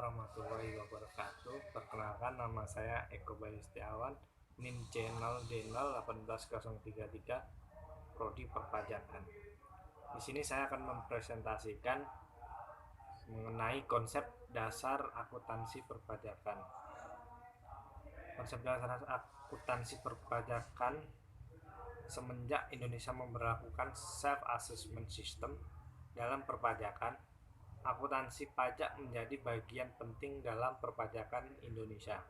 warahmatullahi wabarakatuh. Perkenalkan, nama saya Eko Bayu Setiawan, NIM channel D018.033, Prodi Perpajakan. Di sini saya akan mempresentasikan mengenai konsep dasar akuntansi perpajakan. Konsep dasar akuntansi perpajakan semenjak Indonesia memberlakukan self-assessment system dalam perpajakan, akuntansi pajak menjadi bagian penting dalam perpajakan Indonesia,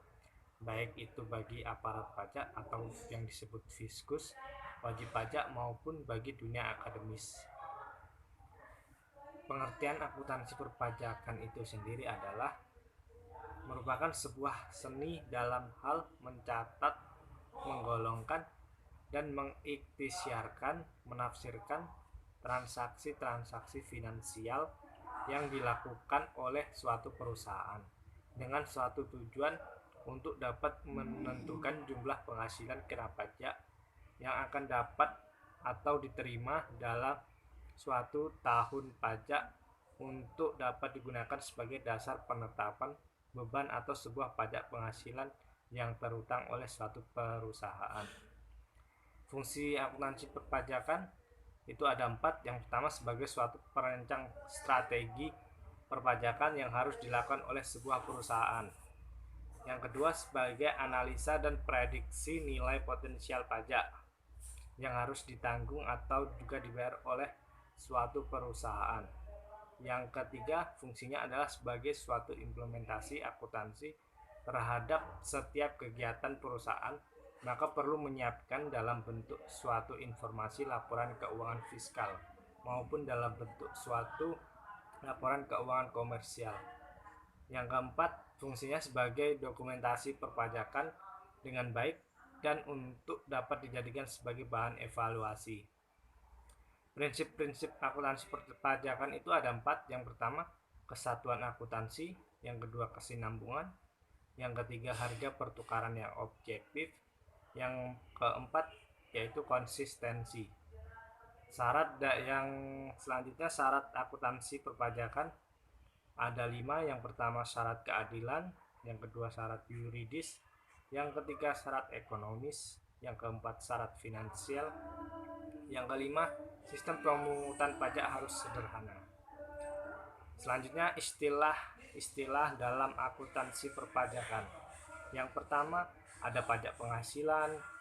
baik itu bagi aparat pajak atau yang disebut fiskus, wajib pajak, maupun bagi dunia akademis. Pengertian akuntansi perpajakan itu sendiri adalah merupakan sebuah seni dalam hal mencatat, menggolongkan, dan mengikhtiarkan, menafsirkan transaksi-transaksi finansial yang dilakukan oleh suatu perusahaan dengan suatu tujuan untuk dapat menentukan jumlah penghasilan kena pajak yang akan dapat atau diterima dalam suatu tahun pajak untuk dapat digunakan sebagai dasar penetapan beban atau sebuah pajak penghasilan yang terutang oleh suatu perusahaan. Fungsi akuntansi perpajakan itu ada 4. Yang pertama, sebagai suatu perancang strategi perpajakan yang harus dilakukan oleh sebuah perusahaan. Yang kedua, sebagai analisa dan prediksi nilai potensial pajak yang harus ditanggung atau juga dibayar oleh suatu perusahaan. Yang ketiga, fungsinya adalah sebagai suatu implementasi akuntansi terhadap setiap kegiatan perusahaan, maka perlu menyiapkan dalam bentuk suatu informasi laporan keuangan fiskal maupun dalam bentuk suatu laporan keuangan komersial. Yang keempat, fungsinya sebagai dokumentasi perpajakan dengan baik dan untuk dapat dijadikan sebagai bahan evaluasi. Prinsip-prinsip akuntansi perpajakan itu ada 4. Yang pertama, kesatuan akuntansi. Yang kedua, kesinambungan. Yang ketiga, harga pertukaran yang objektif. Yang keempat, yaitu konsistensi. Yang selanjutnya, syarat akuntansi perpajakan ada 5. Yang pertama, syarat keadilan. Yang kedua, syarat yuridis. Yang ketiga, syarat ekonomis. Yang keempat, syarat finansial. Yang kelima, sistem pemungutan pajak harus sederhana. Selanjutnya, istilah dalam akuntansi perpajakan. Yang pertama, ada pajak penghasilan,